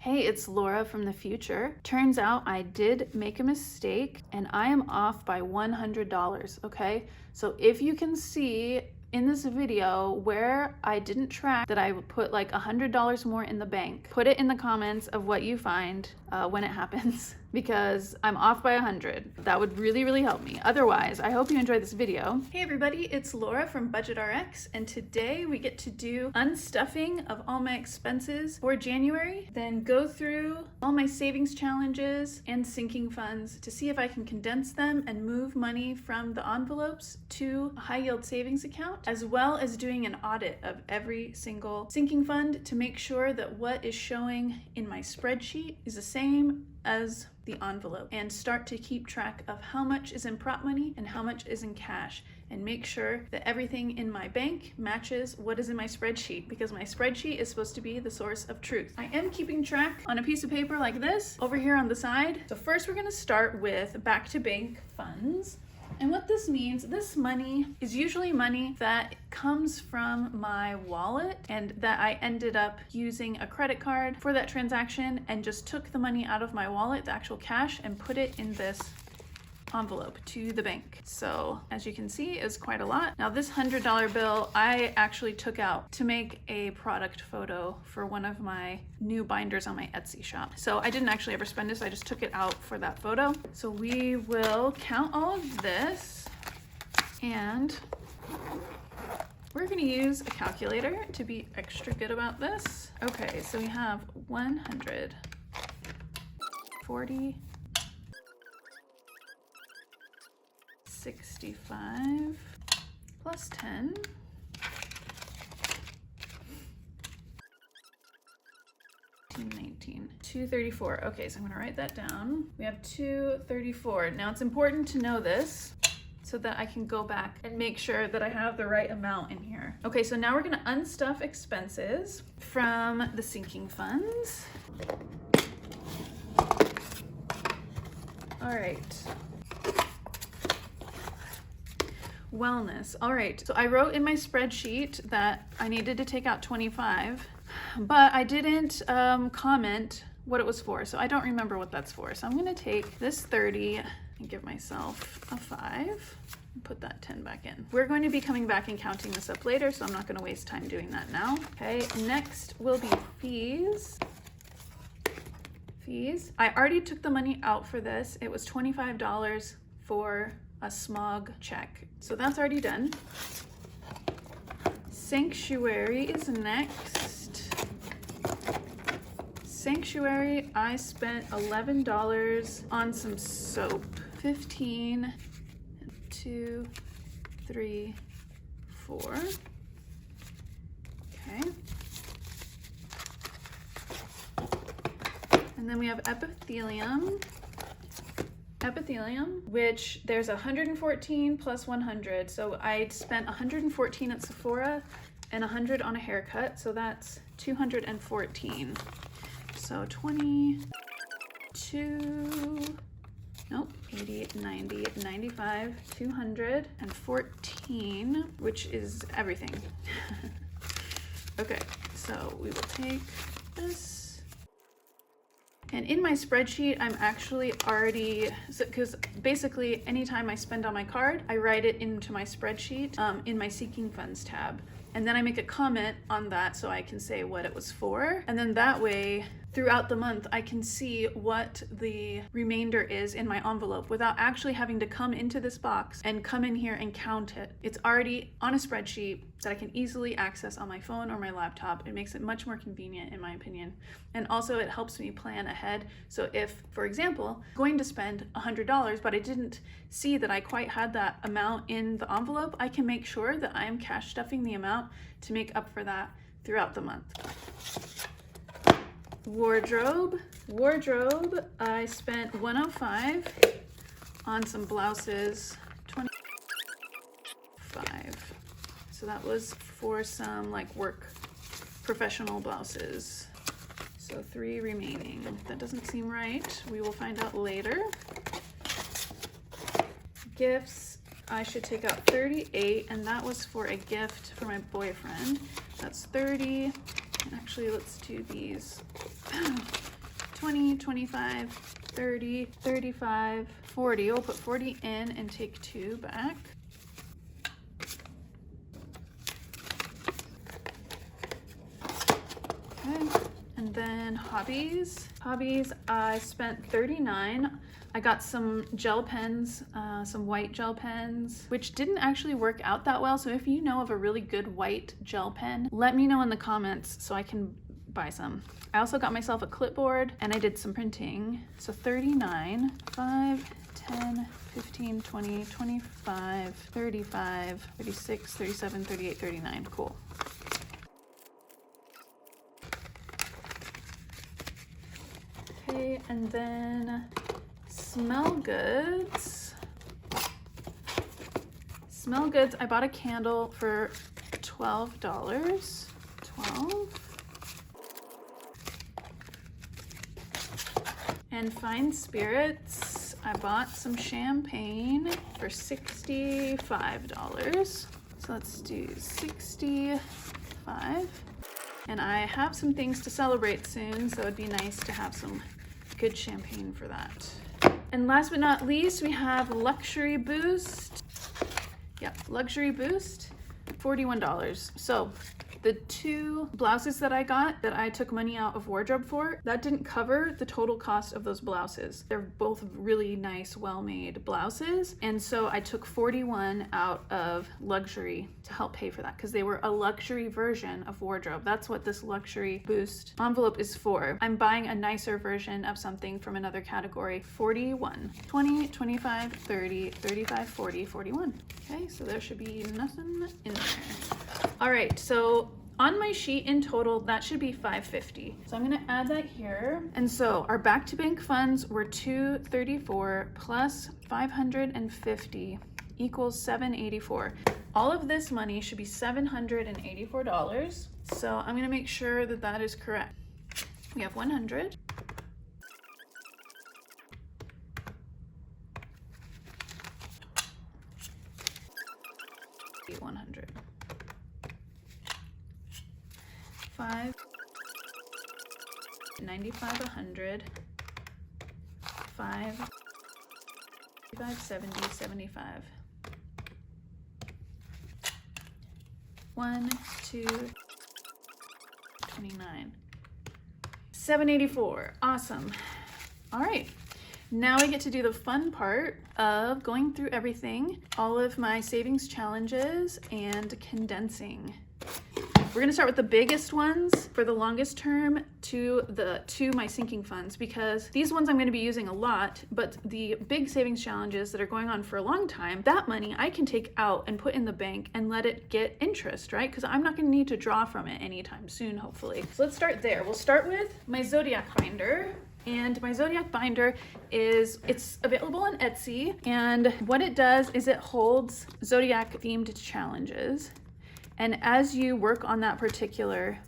Hey, it's Laura from the future. Turns out I did make a mistake and I am off by $100, okay? So if you can see in this video where I didn't track that I would put like $100 more in the bank, put it in the comments of what you find when it happens, because I'm off by 100. That would really help me. Otherwise, I hope you enjoyed this video. Hey everybody, it's Laura from Budget RX, and today we get to do unstuffing of all my expenses for January, then go through all my savings challenges and sinking funds to see if I can condense them and move money from the envelopes to a high yield savings account, as well as doing an audit of every single sinking fund to make sure that what is showing in my spreadsheet is the same as the envelope, and start to keep track of how much is in prop money and how much is in cash, and make sure that everything in my bank matches what is in my spreadsheet, because my spreadsheet is supposed to be the source of truth. I am keeping track on a piece of paper like this over here on the side. So first we're going to start with back to bank funds. And what this means, this money is usually money that comes from my wallet and that I ended up using a credit card for that transaction and just took the money out of my wallet, the actual cash, and put it in this envelope to the bank. So as you can see, it's quite a lot. Now this $100 bill I actually took out to make a product photo for one of my new binders on my Etsy shop. So I didn't actually ever spend this, I just took it out for that photo. So we will count all of this, and we're gonna use a calculator to be extra good about this. Okay, so we have 140, 65 plus 10 19, 234. Okay, so I'm gonna write that down. We have 234. Now it's important to know this so that I can go back and make sure that I have the right amount in here. Okay, so now we're gonna unstuff expenses from the sinking funds. All right. Wellness. All right, so I wrote in my spreadsheet that I needed to take out 25, but I didn't comment what it was for, so I don't remember what that's for. So I'm gonna take this 30 and give myself a 5 and put that 10 back in. We're going to be coming back and counting this up later, so I'm not gonna waste time doing that now. Okay, next will be fees. Fees. I already took the money out for this. It was $25 for a smog check. So that's already done. Sanctuary is next. Sanctuary, I spent $11 on some soap. 15, 2, 3, 4. Okay. And then we have epithelium. Which there's 114 plus 100. So I spent 114 at Sephora and 100 on a haircut. So that's 214. So 22, nope, 80, 90, 95, 214, which is everything. Okay, so we will take this. And in my spreadsheet, I'm actually already, because basically anytime I spend on my card, I write it into my spreadsheet in my Seeking Funds tab. And then I make a comment on that so I can say what it was for. And then that way, throughout the month, I can see what the remainder is in my envelope without actually having to come into this box and come in here and count it. It's already on a spreadsheet that I can easily access on my phone or my laptop. It makes it much more convenient, in my opinion. And also it helps me plan ahead. So if, for example, I'm going to spend $100, but I didn't see that I quite had that amount in the envelope, I can make sure that I am cash stuffing the amount to make up for that throughout the month. Wardrobe, I spent $105 on some blouses, 25. So that was for some like work professional blouses. So 3 remaining. That doesn't seem right. We will find out later. Gifts, I should take out 38, and that was for a gift for my boyfriend. That's 30. Actually, let's do these. 20, 25, 30, 35, 40. We'll put 40 in and take 2 back. Okay, and then hobbies. Hobbies, I spent 39. I got some gel pens, some white gel pens, which didn't actually work out that well. So if you know of a really good white gel pen, let me know in the comments so I can buy some. I also got myself a clipboard and I did some printing. So 39, 5, 10, 15, 20, 25, 35, 36, 37, 38, 39. Cool. Okay, and then smell goods. Smell goods, I bought a candle for $12. 12. And fine spirits, I bought some champagne for $65. So let's do 65. And I have some things to celebrate soon, so it'd be nice to have some good champagne for that. And last but not least, we have Luxury Boost. Yep, Luxury Boost, $41. So the 2 blouses that I got that I took money out of wardrobe for, that didn't cover the total cost of those blouses. They're both really nice, well-made blouses. And so I took 41 out of luxury to help pay for that because they were a luxury version of wardrobe. That's what this Luxury Boost envelope is for. I'm buying a nicer version of something from another category. 41, 20, 25, 30, 35, 40, 41. Okay, so there should be nothing in there. All right, so on my sheet in total, that should be $550. So I'm gonna add that here. And so our back to bank funds were $234 plus $550 equals $784. All of this money should be $784. So I'm gonna make sure that that is correct. We have 100. $100. 5, 95, 100, 5, 70, 75. 1, 2, 29. 784. Awesome. All right. Now I get to do the fun part of going through everything, all of my savings challenges and condensing. We're gonna start with the biggest ones for the longest term to my sinking funds, because these ones I'm gonna be using a lot, but the big savings challenges that are going on for a long time, that money I can take out and put in the bank and let it get interest, right? Because I'm not gonna need to draw from it anytime soon, hopefully. So let's start there. We'll start with my Zodiac binder. And my Zodiac binder it's available on Etsy. And what it does is it holds Zodiac themed challenges. And as you work on that particular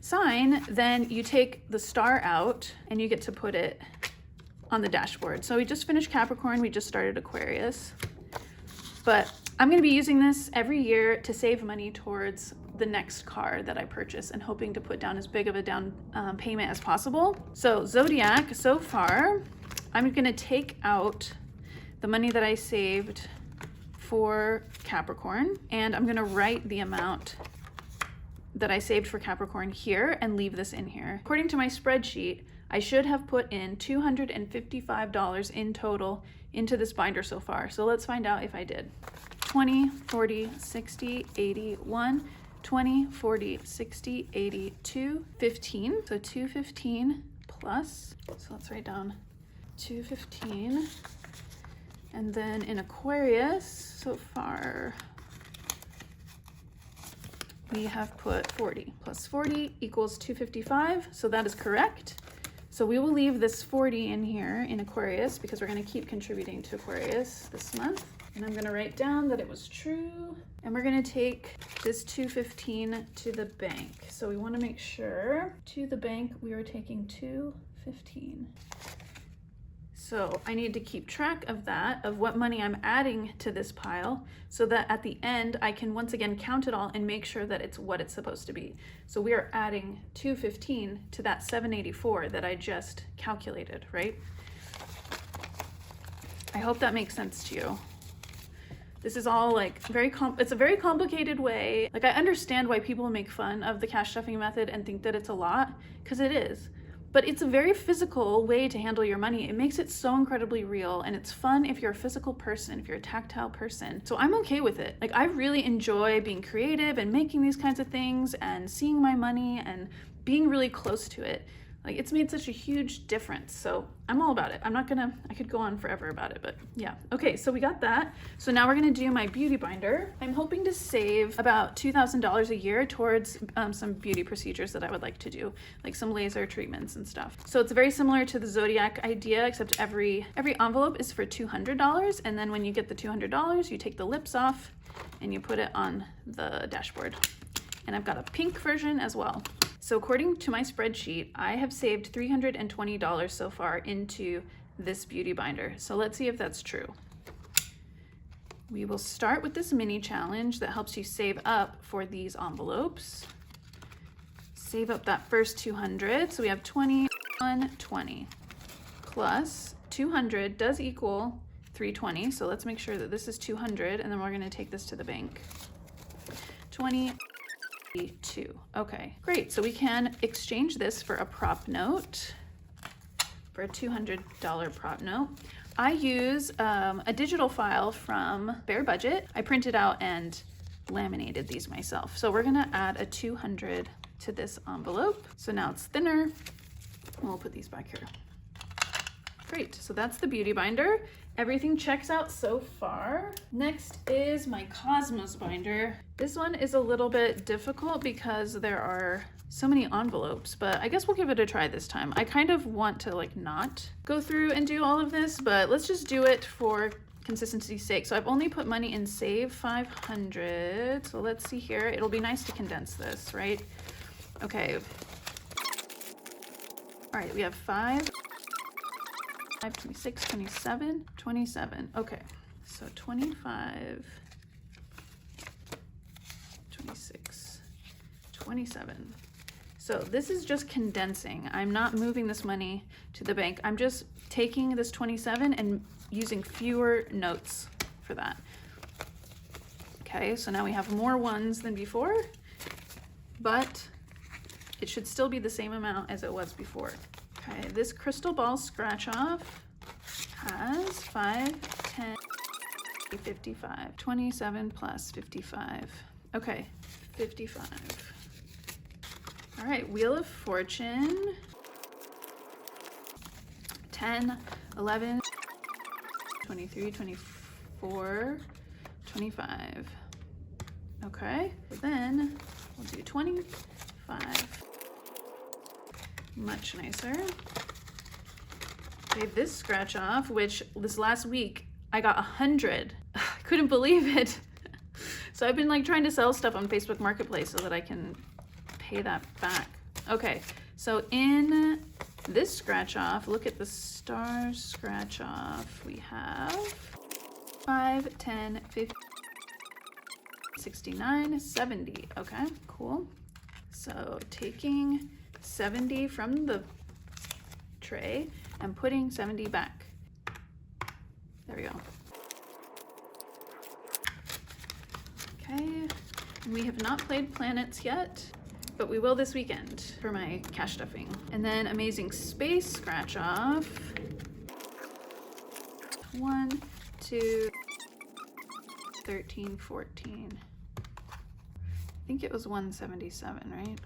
sign, then you take the star out and you get to put it on the dashboard. So we just finished Capricorn, we just started Aquarius. But I'm gonna be using this every year to save money towards the next car that I purchase and hoping to put down as big of a down payment as possible. So Zodiac, so far, I'm gonna take out the money that I saved for Capricorn, and I'm gonna write the amount that I saved for Capricorn here and leave this in here. According to my spreadsheet, I should have put in $255 in total into this binder so far. So let's find out if I did. 20, 40, 60, 80, 1, 20, 40, 60, 80, 2, 15. So 215 plus, so let's write down 215. And then in Aquarius, so far, we have put 40 plus 40 equals 255. So that is correct. So we will leave this 40 in here in Aquarius because we're gonna keep contributing to Aquarius this month. And I'm gonna write down that it was true. And we're gonna take this 215 to the bank. So we wanna make sure to the bank we are taking 215. So I need to keep track of that, of what money I'm adding to this pile, so that at the end I can once again count it all and make sure that it's what it's supposed to be. So we are adding 215 to that 784 that I just calculated, right? I hope that makes sense to you. This is all like it's a very complicated way. Like I understand why people make fun of the cash stuffing method and think that it's a lot, because it is. But it's a very physical way to handle your money. It makes it so incredibly real, and it's fun if you're a physical person, if you're a tactile person. So I'm okay with it. Like I really enjoy being creative and making these kinds of things and seeing my money and being really close to it. Like it's made such a huge difference. So I'm all about it. I could go on forever about it, but yeah. Okay, so we got that. So now we're gonna do my beauty binder. I'm hoping to save about $2,000 a year towards some beauty procedures that I would like to do, like some laser treatments and stuff. So it's very similar to the Zodiac idea, except every envelope is for $200. And then when you get the $200, you take the lips off and you put it on the dashboard. And I've got a pink version as well. So according to my spreadsheet, I have saved $320 so far into this beauty binder. So let's see if that's true. We will start with this mini challenge that helps you save up for these envelopes. Save up that first 200. So we have 20, 120 plus 200 does equal 320. So let's make sure that this is 200, and then we're gonna take this to the bank. 22. Okay, great. So we can exchange this for a prop note, for a $200 prop note. I use a digital file from Bare Budget. I printed out and laminated these myself. So we're gonna add a 200 to this envelope. So now it's thinner, and we'll put these back here. Great, so that's the beauty binder. Everything checks out so far. Next is my Cosmos binder. This one is a little bit difficult because there are so many envelopes, but I guess we'll give it a try this time. I kind of want to like not go through and do all of this, but let's just do it for consistency's sake. So I've only put money in save 500. So let's see here. It'll be nice to condense this, right? Okay. All right, we have 5, 26, 27, 27. Okay, so 25, 26, 27. So this is just condensing. I'm not moving this money to the bank. I'm just taking this 27 and using fewer notes for that. Okay, so now we have more ones than before, but it should still be the same amount as it was before. Okay, this crystal ball scratch off has 5, 10, 55, 27 plus 55. Okay, 55. All right, Wheel of Fortune, 10, 11, 23, 24, 25. Okay, then we'll do 25. Much nicer. Okay, this scratch off, which this last week I got 100. I couldn't believe it. So I've been like trying to sell stuff on Facebook Marketplace so that I can pay that back. Okay, so in this scratch off, look at the star scratch off. We have 5, 10, 50, 69, 70. Okay, cool. So taking 70 from the tray and putting 70 back. There we go. Okay, we have not played Planets yet, but we will this weekend for my cash stuffing. And then Amazing Space scratch off. 1, 2, 13, 14. I think it was 177, right?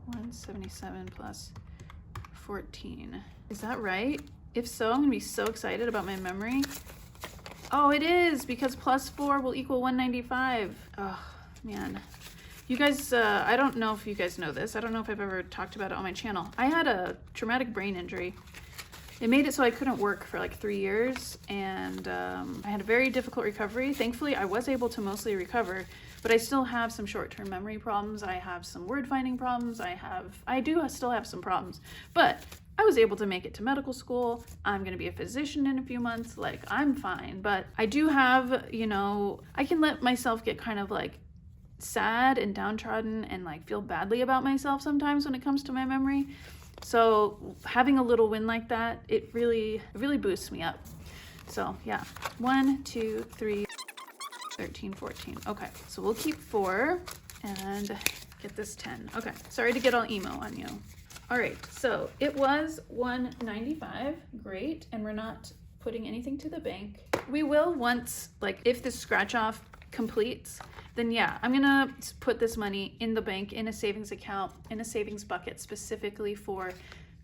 177 plus 14. Is that right? If so, I'm gonna be so excited about my memory. Oh, it is, because plus 4 will equal 195. Oh, man. You guys, I don't know if you guys know this. I don't know if I've ever talked about it on my channel. I had a traumatic brain injury. It made it so I couldn't work for like 3 years, and I had a very difficult recovery. Thankfully, I was able to mostly recover, but I still have some short-term memory problems. I have some word finding problems. I do still have some problems, but I was able to make it to medical school. I'm gonna be a physician in a few months. Like, I'm fine. But I do have, you know, I can let myself get kind of like sad and downtrodden and like feel badly about myself sometimes when it comes to my memory. So having a little win like that, it really boosts me up. So yeah, 1, 2, 3, 13, 14. Okay, so we'll keep 4 and get this 10. Okay, sorry to get all emo on you. All right, so it was $195, great, and we're not putting anything to the bank. We will once, like if this scratch off completes, then yeah, I'm gonna put this money in the bank, in a savings account, in a savings bucket specifically for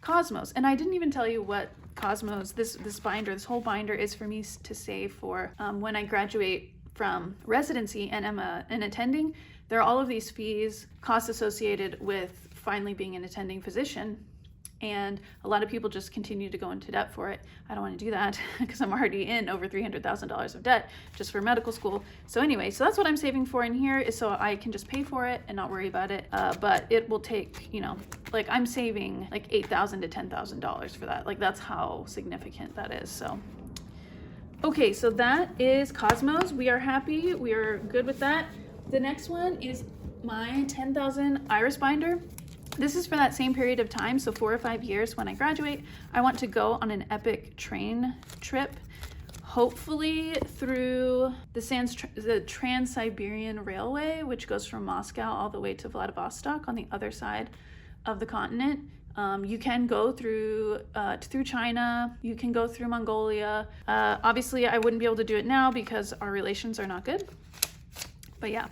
Cosmos. And I didn't even tell you what Cosmos, this binder, this whole binder is for me to save for when I graduate from residency and am an attending. There are all of these fees, costs associated with finally being an attending physician, and a lot of people just continue to go into debt for it. I don't want to do that because I'm already in over $300,000 of debt just for medical school. So anyway, so that's what I'm saving for in here, is so I can just pay for it and not worry about it. But it will take, you know, like I'm saving like $8,000 to $10,000 for that. Like that's how significant that is. So okay, so that is Cosmos. We are happy. We are good with that. The next one is my 10,000 Iris binder. This is for that same period of time, so 4 or 5 years when I graduate. I want to go on an epic train trip, hopefully through the Trans-Siberian Railway, which goes from Moscow all the way to Vladivostok on the other side of the continent. You can go through China, you can go through Mongolia. Obviously, I wouldn't be able to do it now because our relations are not good, but yeah.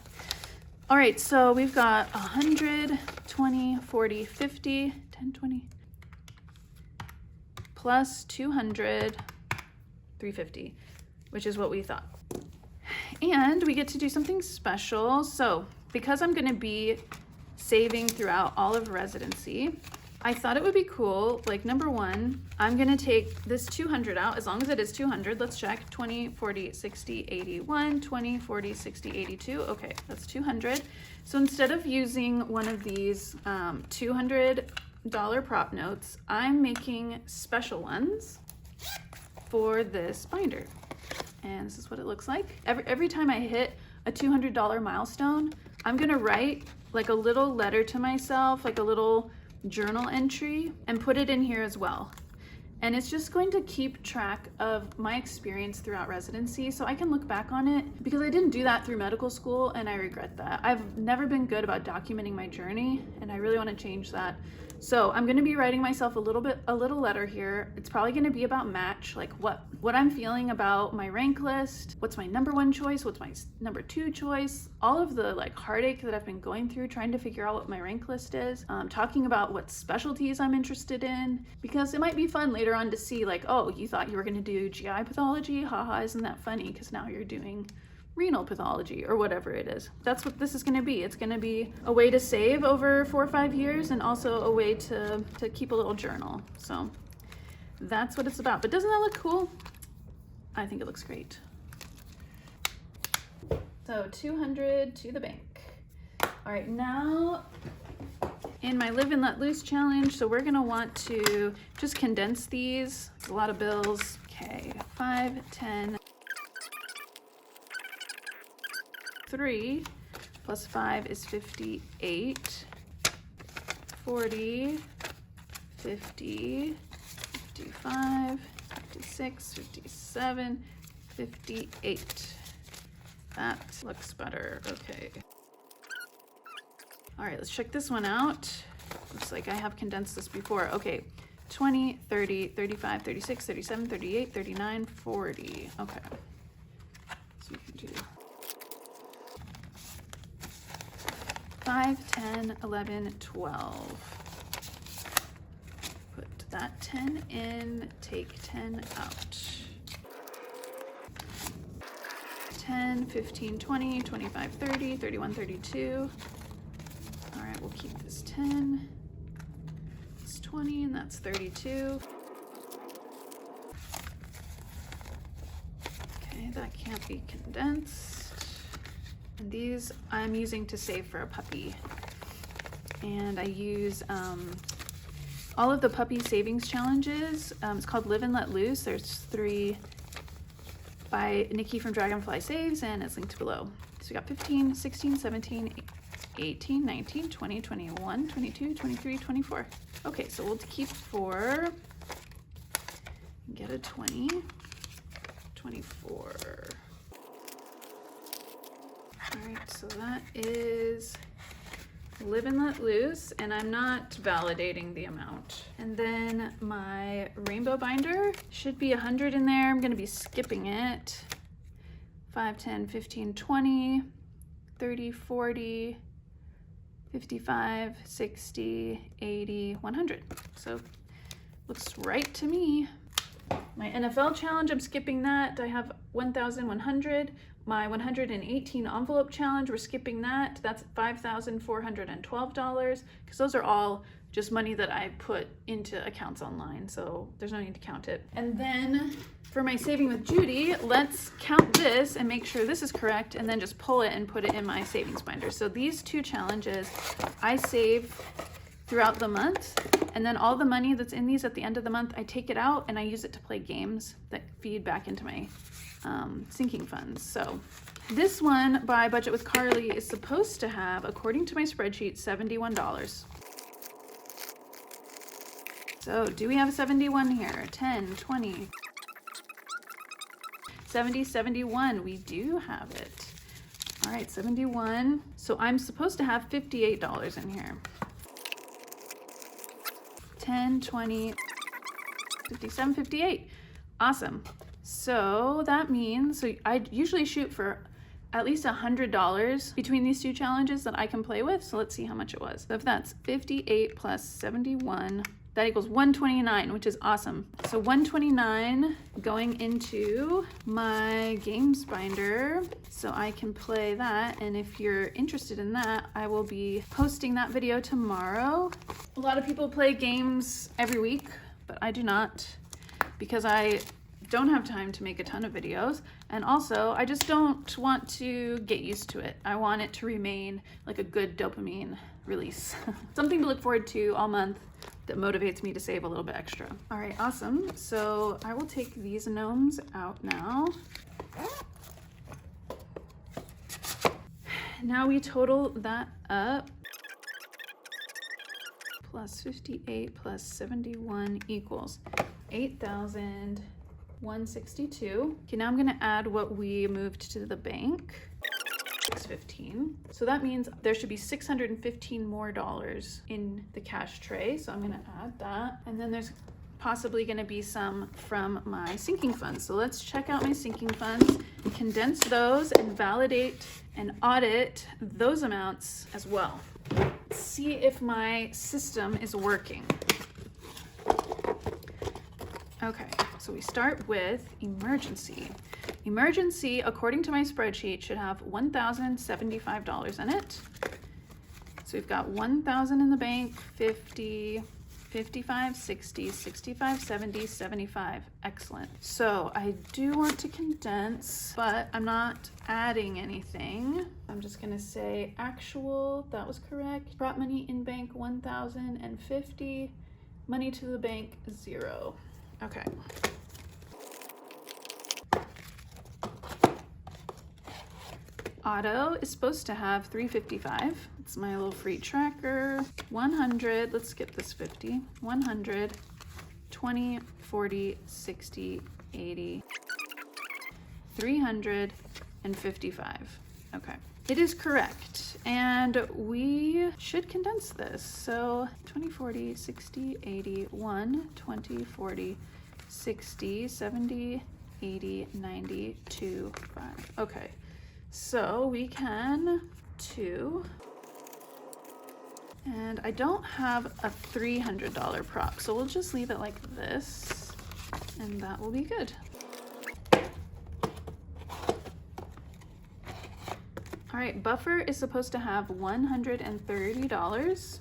All right, so we've got 100, 20, 40, 50, 10, 20, plus 200, 350, which is what we thought. And we get to do something special. So because I'm gonna be saving throughout all of residency, I thought it would be cool, like number one, I'm gonna take this 200 out, as long as it is 200, let's check, 20, 40, 60, 81, 20, 40, 60, 82, okay, that's 200. So instead of using one of these $200 prop notes, I'm making special ones for this binder. And this is what it looks like. Every time I hit a $200 milestone, I'm gonna write like a little letter to myself, like a little journal entry, and put it in here as well. And it's just going to keep track of my experience throughout residency, so I can look back on it, because I didn't do that through medical school and I regret that. I've never been good about documenting my journey and I really want to change that. So I'm going to be writing myself a little letter here. It's probably going to be about match, like what I'm feeling about my rank list, what's my number one choice, what's my number two choice, all of the like heartache that I've been going through trying to figure out what my rank list is, talking about what specialties I'm interested in, because it might be fun later on to see like, oh, you thought you were going to do GI pathology, haha, isn't that funny, because now you're doing renal pathology or whatever it is. That's what this is going to be. It's going to be a way to save over 4 or 5 years, and also a way to keep a little journal. So that's what it's about. But doesn't that look cool? I think it looks great. So 200 to the bank. All right, now in my Live and Let Loose challenge, so we're going to want to just condense these. It's a lot of bills. Okay, 5, 10, 3 plus 5 is 58, 40, 50, 55, 56, 57, 58. That looks better. Okay. All right, let's check this one out. Looks like I have condensed this before. Okay, 20, 30, 35, 36, 37, 38, 39, 40. Okay. So we can do 5, 10, 11, 12. Put that 10 in, take 10 out. 10, 15, 20, 25, 30, 31, 32. All right, we'll keep this 10. It's 20, and that's 32. Okay, that can't be condensed. And these I'm using to save for a puppy. And I use all of the puppy savings challenges. It's called Live and Let Loose. There's 3 by Nikki from Dragonfly Saves, and it's linked below. So we got 15, 16, 17, 18, 19, 20, 21, 22, 23, 24. Okay, so we'll keep 4, get a 20, 24. All right, so that is Live and Let Loose, and I'm not validating the amount. And then my rainbow binder should be 100 in there. I'm gonna be skipping it. 5, 10, 15, 20, 30, 40, 55, 60, 80, 100. So looks right to me. My NFL challenge, I'm skipping that. I have 1,100. My 118 envelope challenge, we're skipping that. That's $5,412 because those are all just money that I put into accounts online, so there's no need to count it. And then for my saving with Judy, let's count this and make sure this is correct, and then just pull it and put it in my savings binder. So these 2 challenges I save throughout the month, and then all the money that's in these at the end of the month, I take it out and I use it to play games that feed back into my sinking funds. So this one by Budget with Carly is supposed to have, according to my spreadsheet, $71. So do we have 71 here? 10, 20, 70, 71. We do have it. All right, 71. So I'm supposed to have $58 in here. 10, 20, 57, 58. Awesome. So that means, so I usually shoot for at least $100 between these 2 challenges that I can play with. So let's see how much it was. So if that's 58 plus 71, that equals 129, which is awesome. So 129 going into my games binder, so I can play that. And if you're interested in that, I will be posting that video tomorrow. A lot of people play games every week, but I do not, because I don't have time to make a ton of videos. And also, I just don't want to get used to it. I want it to remain like a good dopamine release. Something to look forward to all month that motivates me to save a little bit extra. All right, awesome. So I will take these gnomes out now. Now we total that up. Plus 58 plus 71 equals 8,162. Okay, now I'm gonna add what we moved to the bank. 615. So that means there should be $615 more in the cash tray. So I'm gonna add that. And then there's possibly gonna be some from my sinking funds. So let's check out my sinking funds, condense those, and validate and audit those amounts as well. Let's see if my system is working. Okay, so we start with emergency. Emergency, according to my spreadsheet, should have $1,075 in it. So we've got 1,000 in the bank, 50, 55, 60, 65, 70, 75. Excellent. So I do want to condense, but I'm not adding anything. I'm just gonna say actual, that was correct. Brought money in bank 1,050, money to the bank 0. Okay. Auto is supposed to have 355. It's my little free tracker. 100, let's skip this 50. 100, 20, 40, 60, 80, 355. Okay. It is correct. And we should condense this. So 20, 40, 60, 80, 1, 20, 40, 60, 70, 80, 90, 2, 5. Okay. So we can 2, and I don't have a $300 prop, so we'll just leave it like this, and that will be good. All right, buffer is supposed to have $130.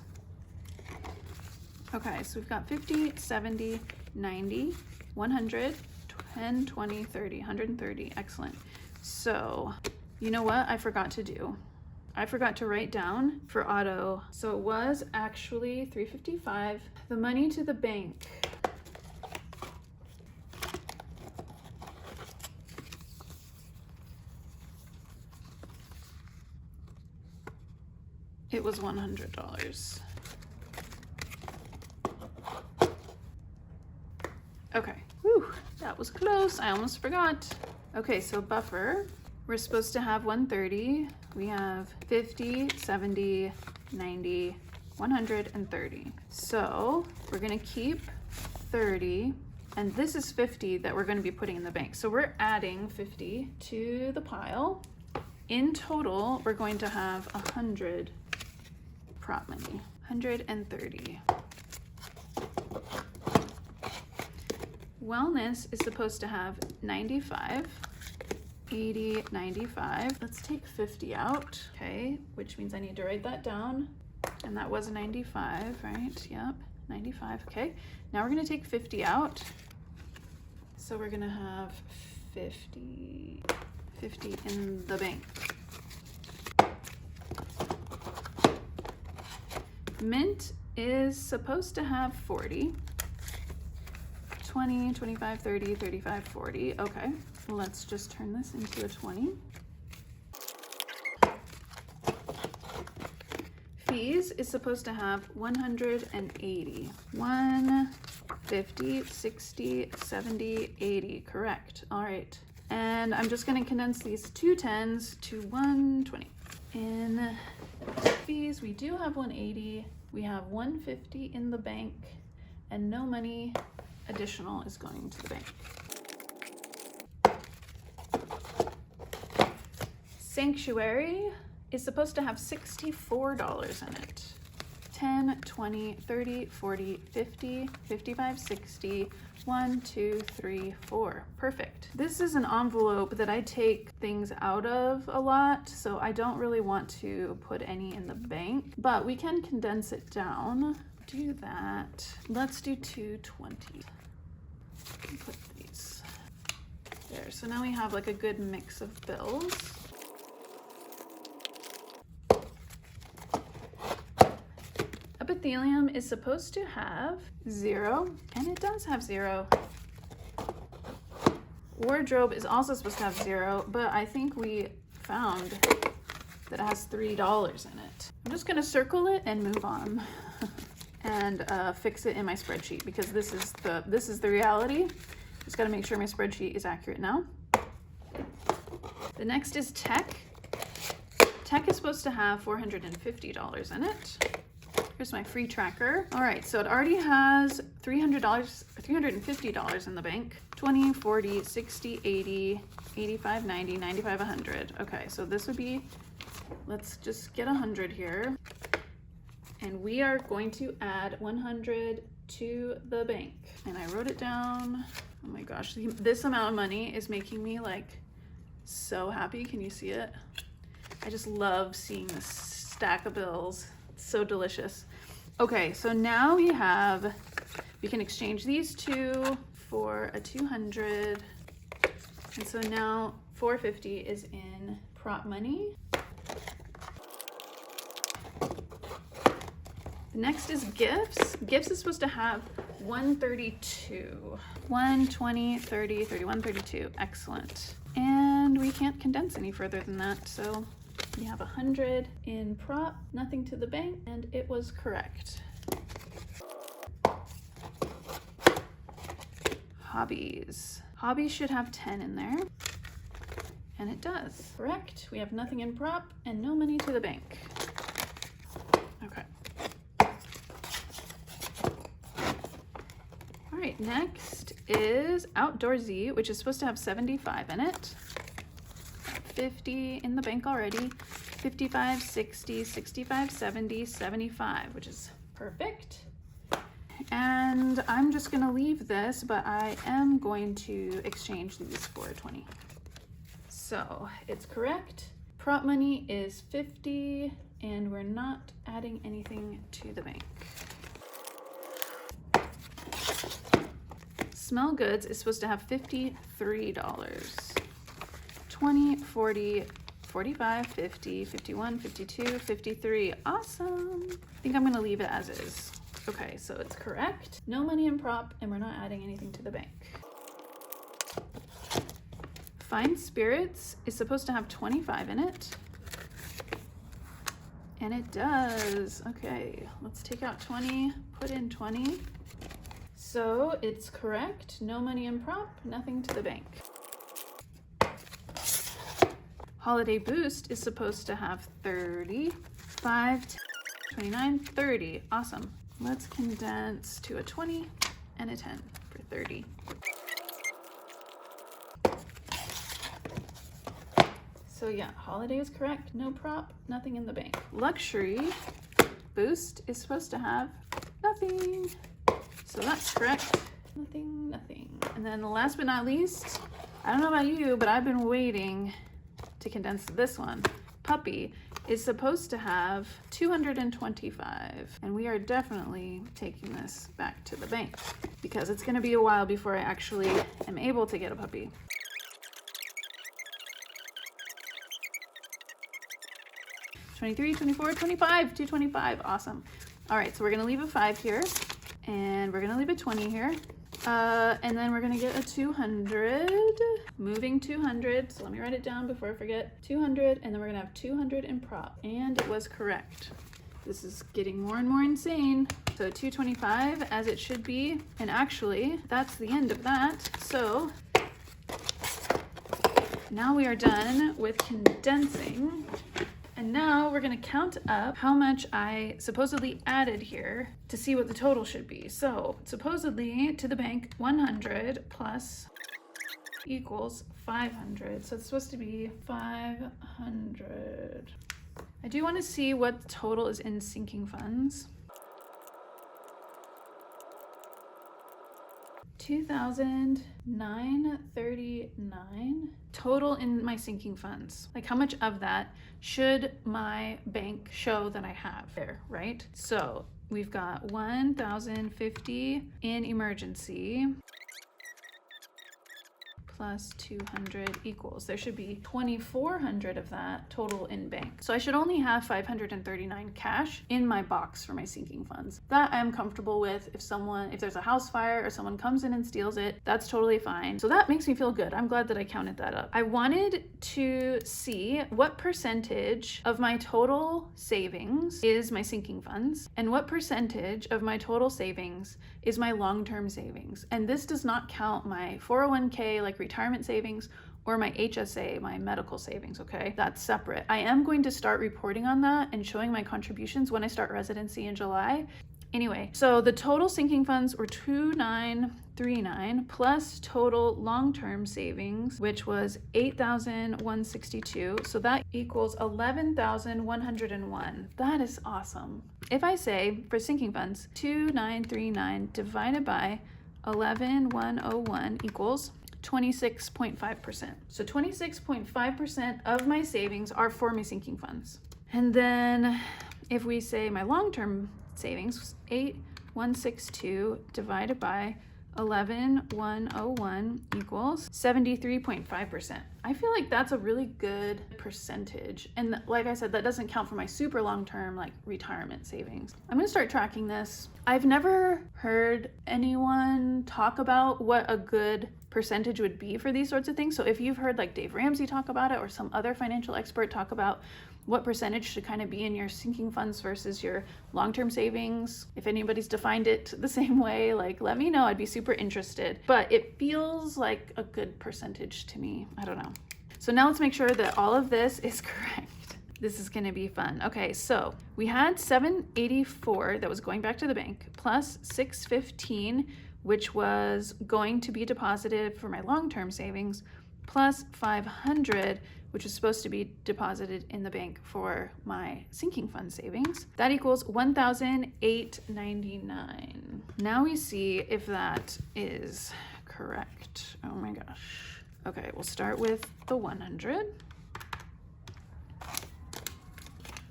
Okay, so we've got 50, 70, 90, 100, 10, 20, 30, 130, excellent. So, you know what I forgot to do? I forgot to write down for auto. So it was actually $355. The money to the bank. It was $100. Okay, whew, that was close. I almost forgot. Okay, so buffer, we're supposed to have 130. We have 50, 70, 90, 130. So we're gonna keep 30, and this is 50 that we're gonna be putting in the bank. So we're adding 50 to the pile. In total, we're going to have 100 prop money, 130. Wellness is supposed to have 95, 80, 95. Let's take 50 out, okay, which means I need to write that down. And that was 95, right? Yep, 95, okay. Now we're gonna take 50 out. So we're gonna have 50 in the bank. Mint is supposed to have 40, 20, 25, 30, 35, 40. Okay, let's just turn this into a 20. Fees is supposed to have 180. 150, 60, 70, 80. Correct. All right. And I'm just going to condense these two 10s to 120. In fees, we do have 180. We have 150 in the bank, and no money additional is going to the bank. Sanctuary is supposed to have $64 in it. 10, 20, 30, 40, 50, 55, 60, 1, 2, 3, 4. Perfect. This is an envelope that I take things out of a lot, so I don't really want to put any in the bank, but we can condense it down. Do that. Let's do 220. Put these there. So now we have like a good mix of bills. Epithelium is supposed to have 0, and it does have 0. Wardrobe is also supposed to have 0, but I think we found that it has $3 in it. I'm just gonna circle it and move on and fix it in my spreadsheet, because this is the reality. Just gotta make sure my spreadsheet is accurate now. The next is tech. Tech is supposed to have $450 in it. Here's my free tracker. All right, so it already has $350 in the bank. 20, 40, 60, 80, 85, 90, 95, 100. Okay, so this would be, let's just get 100 here. And we are going to add 100 to the bank. And I wrote it down. Oh my gosh, this amount of money is making me like so happy. Can you see it? I just love seeing this stack of bills. It's so delicious. Okay, so now we can exchange these two for a 200. And so now 450 is in prop money. Next is gifts. Gifts is supposed to have 132. 120, 30, 31, 32. Excellent. And we can't condense any further than that, so we have 100 in prop, nothing to the bank, and it was correct. Hobbies. Hobbies should have 10 in there, and it does. Correct. We have nothing in prop and no money to the bank. Okay. All right, next is outdoorsy, which is supposed to have 75 in it. 50 in the bank already. 55, 60, 65, 70, 75, which is perfect. And I'm just gonna leave this, but I am going to exchange these for 20. So it's correct. Prop money is 50, and we're not adding anything to the bank. Smell goods is supposed to have $53. 20, 40, 45, 50, 51, 52, 53. Awesome. I think I'm gonna leave it as is. Okay, so it's correct. No money in prop, and we're not adding anything to the bank. Fine Spirits is supposed to have 25 in it. And it does. Okay, let's take out 20, put in 20. So it's correct. No money in prop, nothing to the bank. Holiday Boost is supposed to have 30, 5, 10, 29, 30. Awesome. Let's condense to a 20 and a 10 for 30. So yeah, Holiday is correct. No prop, nothing in the bank. Luxury Boost is supposed to have nothing. So that's correct. Nothing, nothing. And then last but not least, I don't know about you, but I've been waiting to condense this one. Puppy is supposed to have 225, and we are definitely taking this back to the bank because it's going to be a while before I actually am able to get a puppy. $23, $24, $25, $225. Awesome. All right, so we're going to leave a 5 here, and we're going to leave a 20 here. And then we're gonna get a 200, moving 200. So let me write it down before I forget. 200, and then we're gonna have 200 in prop. And it was correct. This is getting more and more insane. So 225 as it should be. And actually, that's the end of that. So now we are done with condensing. And now we're gonna count up how much I supposedly added here to see what the total should be. So supposedly to the bank, 100 plus equals 500. So it's supposed to be 500. I do wanna see what the total is in sinking funds. 2,939 total in my sinking funds. Like how much of that should my bank show that I have there, right? So we've got 1,050 in emergency plus 200 equals. There should be 2,400 of that total in bank. So I should only have 539 cash in my box for my sinking funds. That I am comfortable with. If there's a house fire or someone comes in and steals it, that's totally fine. So that makes me feel good. I'm glad that I counted that up. I wanted to see what percentage of my total savings is my sinking funds and what percentage of my total savings is my long-term savings. And this does not count my 401k, like retirement savings, or my HSA, my medical savings, okay? That's separate. I am going to start reporting on that and showing my contributions when I start residency in July. Anyway, so the total sinking funds were 2,939 plus total long-term savings, which was 8,162. So that equals 11,101. That is awesome. If I say for sinking funds, 2,939 divided by 11,101 equals 26.5%. So 26.5% of my savings are for my sinking funds. And then if we say my long-term savings, 8,162 divided by 11,101 equals 73.5%. I feel like that's a really good percentage. And like I said, that doesn't count for my super long-term like retirement savings. I'm gonna start tracking this. I've never heard anyone talk about what a good percentage would be for these sorts of things. So if you've heard like Dave Ramsey talk about it or some other financial expert talk about what percentage should kind of be in your sinking funds versus your long-term savings, if anybody's defined it the same way, like let me know. I'd be super interested. But it feels like a good percentage to me. I don't know. So now let's make sure that all of this is correct. This is going to be fun. Okay, so we had 784 that was going back to the bank plus 615, which was going to be deposited for my long-term savings, plus 500, which is supposed to be deposited in the bank for my sinking fund savings. That equals 1,899. Now we see if that is correct. Oh my gosh. Okay, we'll start with the 100.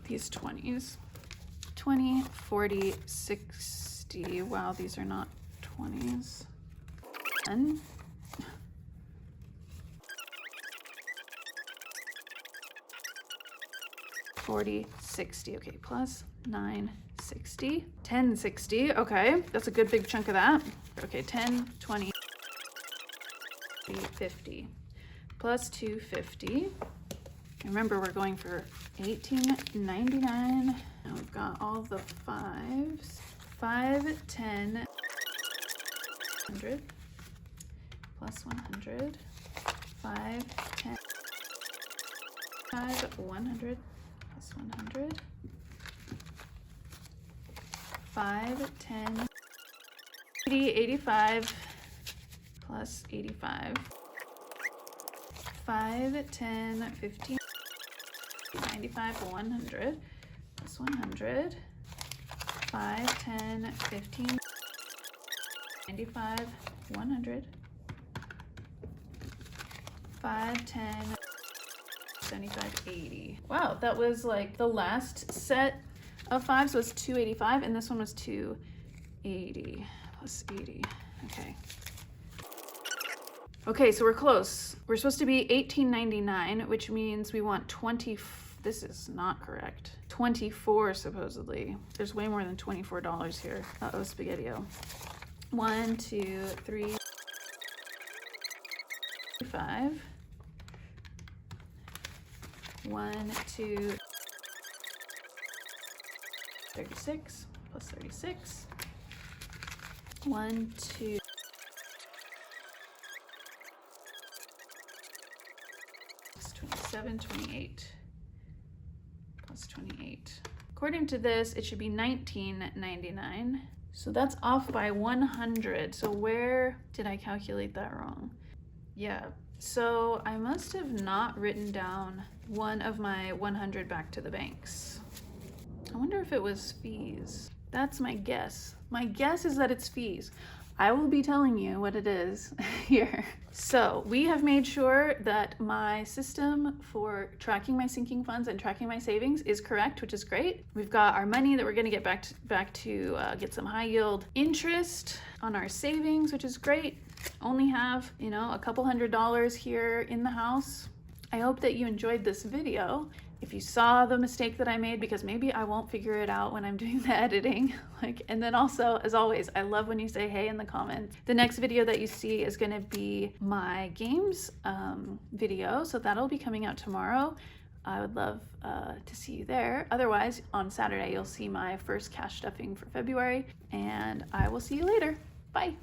These 20s. 20, 40, 60. Wow, these are not 20s. 10. 40, 60. Okay, plus 960, 1060. Okay, that's a good big chunk of that. Okay, 10, 20, 50, plus 250. Remember, we're going for $18.99. Now we've got all the fives. 5, 10, 100, plus 100, 5, 10, 5, 100, plus 100, 5, 10, 80, 85, plus 85, 5, 10, 15, 95, 100, plus 100, 5, 10, 15, 95, 100, 5, 10, 75, 80. Wow, that was like the last set of fives was 285, and this one was 280 plus 80. Okay. Okay, so we're close. We're supposed to be $18.99, which means we want 20. This is not correct. 24 supposedly. There's way more than $24 here. Uh-oh, Spaghetti-O. 1, 2, 3, 5. 1, 2, 36 plus 36. 1, 2, 27, 28 plus 28. According to this, it should be $19.99. So that's off by 100. So where did I calculate that wrong? Yeah, so I must have not written down one of my 100 back to the banks. I wonder if it was fees. That's my guess. My guess is that it's fees. I will be telling you what it is here. So we have made sure that my system for tracking my sinking funds and tracking my savings is correct, which is great. We've got our money that we're gonna get back to get some high yield interest on our savings, which is great. Only have, you know, a couple $100 here in the house. I hope that you enjoyed this video. If you saw the mistake that I made, because maybe I won't figure it out when I'm doing the editing. And then also, as always, I love when you say hey in the comments. The next video that you see is gonna be my games video, so that'll be coming out tomorrow. I would love to see you there. Otherwise, on Saturday, you'll see my first cash stuffing for February, and I will see you later. Bye.